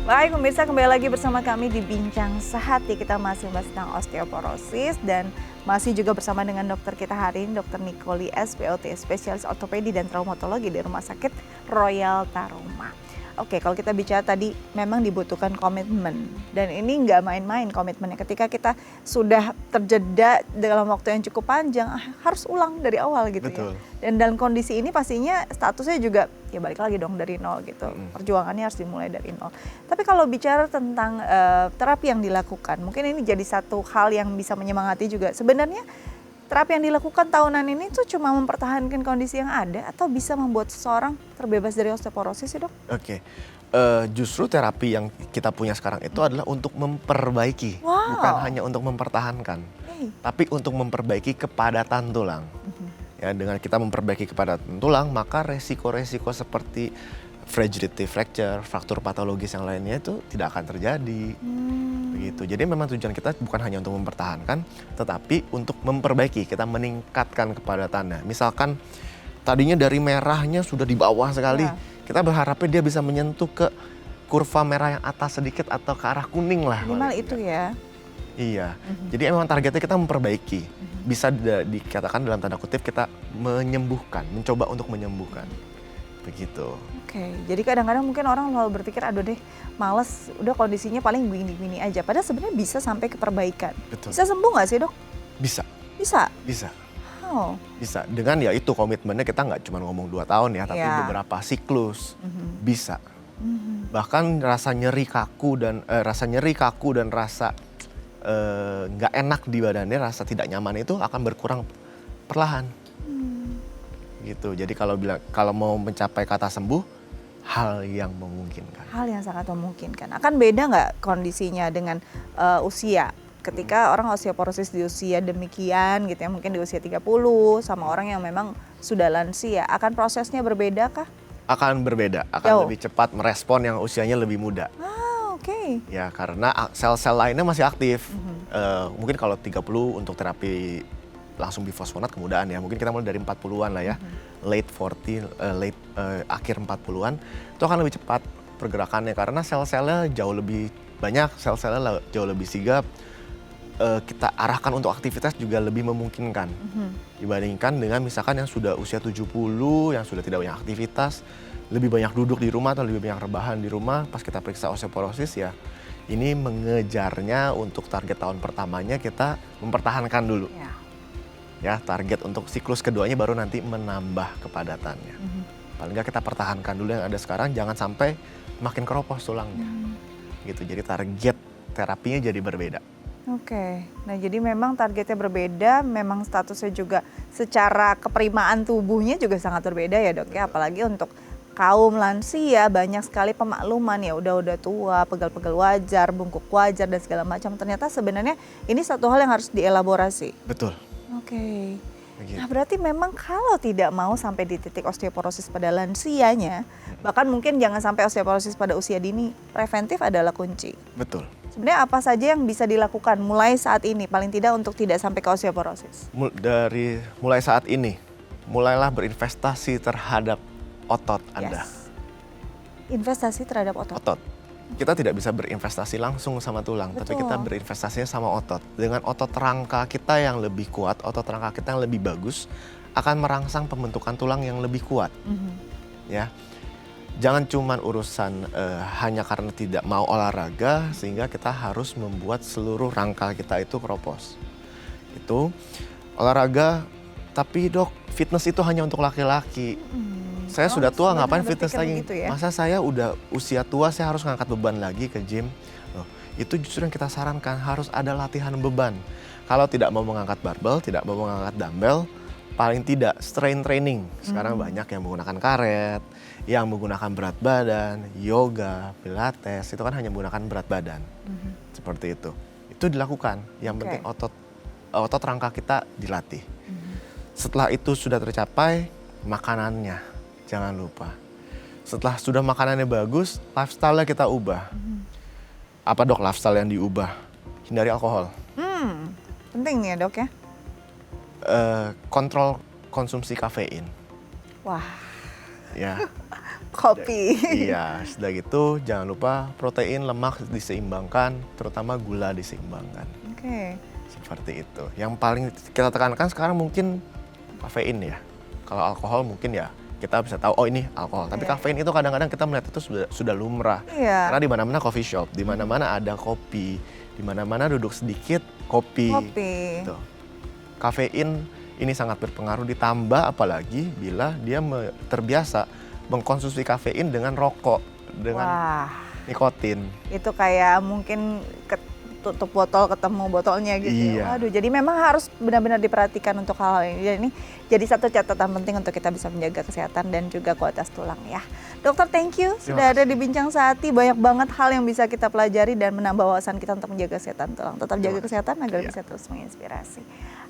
Baik pemirsa, kembali lagi bersama kami di Bincang Sehat. Kita masih membahas tentang osteoporosis dan masih juga bersama dengan dokter kita hari ini, Dr. Nicoli SPOT, spesialis ortopedi dan traumatologi di Rumah Sakit Royal Taruma. Oke, kalau kita bicara tadi memang dibutuhkan komitmen dan ini nggak main-main komitmennya. Ketika kita sudah terjeda dalam waktu yang cukup panjang, harus ulang dari awal gitu. Betul. Ya. Dan dalam kondisi ini pastinya statusnya juga ya balik lagi dong dari nol gitu. Perjuangannya harus dimulai dari nol. Tapi kalau bicara tentang terapi yang dilakukan, mungkin ini jadi satu hal yang bisa menyemangati juga. Sebenarnya terapi yang dilakukan tahunan ini tuh cuma mempertahankan kondisi yang ada atau bisa membuat seseorang terbebas dari osteoporosis sih dok? Oke. Justru terapi yang kita punya sekarang itu adalah untuk memperbaiki, Wow. bukan hanya untuk mempertahankan, tapi untuk memperbaiki kepadatan tulang. Ya, dengan kita memperbaiki kepadatan tulang, maka resiko-resiko seperti fragility fracture, fraktur patologis yang lainnya itu tidak akan terjadi. Begitu. Jadi memang tujuan kita bukan hanya untuk mempertahankan, tetapi untuk memperbaiki, kita meningkatkan kepadatannya. Misalkan tadinya dari merahnya sudah di bawah sekali, Ya. kita berharapnya dia bisa menyentuh ke kurva merah yang atas sedikit atau ke arah kuning lah. Minimal paling itu tidak. ya. Iya, jadi memang targetnya kita memperbaiki. Bisa dikatakan dalam tanda kutip kita menyembuhkan, mencoba untuk menyembuhkan. Begitu. Oke, jadi kadang-kadang mungkin orang selalu berpikir, aduh deh males, udah kondisinya paling begini-begini aja. Padahal sebenarnya bisa sampai ke perbaikan. Betul. Bisa sembuh nggak sih dok? Bisa, Bisa. bisa. Oh, Bisa, dengan ya itu komitmennya kita nggak cuma ngomong 2 tahun ya, tapi Iya. beberapa siklus bisa. Bahkan rasa nyeri kaku dan rasa nggak enak di badannya, rasa tidak nyaman itu akan berkurang perlahan. Gitu. Jadi kalau mau mencapai kata sembuh, hal yang memungkinkan. hal yang sangat memungkinkan. Akan beda nggak kondisinya dengan usia? Ketika orang osteoporosis di usia demikian gitu ya, mungkin di usia 30 sama orang yang memang sudah lansia, akan prosesnya berbeda kah? Akan berbeda, akan Jauh. lebih cepat merespon yang usianya lebih muda. Ah, oke. Ya, karena sel-sel lainnya masih aktif. Mungkin kalau 30 untuk terapi langsung bifosfonat kemudahan ya. Mungkin kita mulai dari 40-an lah ya. Late 40, akhir 40-an. Itu akan lebih cepat pergerakannya karena sel-selnya jauh lebih banyak, sel-selnya jauh lebih sigap. Kita arahkan untuk aktivitas juga lebih memungkinkan. Dibandingkan dengan misalkan yang sudah usia 70, yang sudah tidak banyak aktivitas, lebih banyak duduk di rumah atau lebih banyak rebahan di rumah, pas kita periksa osteoporosis ya, ini mengejarnya untuk target tahun pertamanya kita mempertahankan dulu. Ya. Ya, target untuk siklus keduanya baru nanti menambah kepadatannya. Paling nggak kita pertahankan dulu yang ada sekarang, jangan sampai makin keropos tulangnya. Gitu, jadi target terapinya jadi berbeda. Oke, nah jadi memang targetnya berbeda, memang statusnya juga secara keperimaan tubuhnya juga sangat berbeda ya dok ya, apalagi untuk kaum lansia banyak sekali pemakluman ya udah tua, pegal-pegal wajar, bungkuk wajar dan segala macam. Ternyata sebenarnya ini satu hal yang harus dielaborasi. Betul. Oke. Begitu. Nah berarti memang kalau tidak mau sampai di titik osteoporosis pada lansianya, bahkan mungkin jangan sampai osteoporosis pada usia dini, preventif adalah kunci. Betul. Sebenarnya apa saja yang bisa dilakukan mulai saat ini, paling tidak untuk tidak sampai ke osteoporosis? Dari mulai saat ini, mulailah berinvestasi terhadap otot Anda. Yes. Investasi terhadap otot. Otot. Kita tidak bisa berinvestasi langsung sama tulang, tapi kita Betul. berinvestasinya sama otot. Dengan otot rangka kita yang lebih kuat, otot rangka kita yang lebih bagus, akan merangsang pembentukan tulang yang lebih kuat. Ya, jangan cuman urusan hanya karena tidak mau olahraga sehingga kita harus membuat seluruh rangka kita itu keropos. Itu olahraga, tapi dok, fitness itu hanya untuk laki-laki. Saya sudah tua, ngapain fitness lagi? Gitu ya? Masa saya udah usia tua, saya harus ngangkat beban lagi ke gym? Loh, itu justru yang kita sarankan, harus ada latihan beban. Kalau tidak mau mengangkat barbel, tidak mau mengangkat dumbbell, paling tidak strength training. Sekarang banyak yang menggunakan karet, yang menggunakan berat badan, yoga, pilates, itu kan hanya menggunakan berat badan. Seperti itu. Itu dilakukan. Yang penting otot rangka kita dilatih. Setelah itu sudah tercapai, makanannya jangan lupa. Setelah sudah makanannya bagus, lifestyle-nya kita ubah. Apa dok lifestyle yang diubah? Hindari alkohol. Penting nih ya dok ya. Kontrol konsumsi kafein. Wah, Ya, kopi. iya. Sudah gitu, jangan lupa protein, lemak diseimbangkan, terutama gula diseimbangkan. Oke. Seperti itu. Yang paling kita tekankan sekarang mungkin kafein ya. Kalau alkohol mungkin ya kita bisa tahu oh ini alkohol. Tapi kafein itu kadang-kadang kita melihat itu sudah lumrah. Iya. Karena di mana-mana coffee shop, di mana-mana ada kopi, di mana-mana duduk sedikit kopi. Kopi. Gitu. Kafein ini sangat berpengaruh, ditambah apalagi bila dia terbiasa mengkonsumsi kafein dengan rokok, dengan Wah, nikotin. itu kayak mungkin tutup botol ketemu botolnya gitu. Iya. Waduh, jadi memang harus benar-benar diperhatikan untuk hal ini. Dan ini jadi satu catatan penting untuk kita bisa menjaga kesehatan dan juga kualitas tulang ya. Dokter, thank you sudah ada di Bincang Sehati. Banyak banget hal yang bisa kita pelajari dan menambah wawasan kita untuk menjaga kesehatan tulang. Tetap jaga kesehatan agar bisa terus menginspirasi.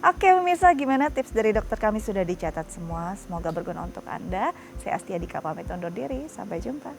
Oke pemirsa, gimana tips dari dokter kami sudah dicatat semua. Semoga berguna untuk Anda. Saya Astia Dika pamit undur diri. Sampai jumpa.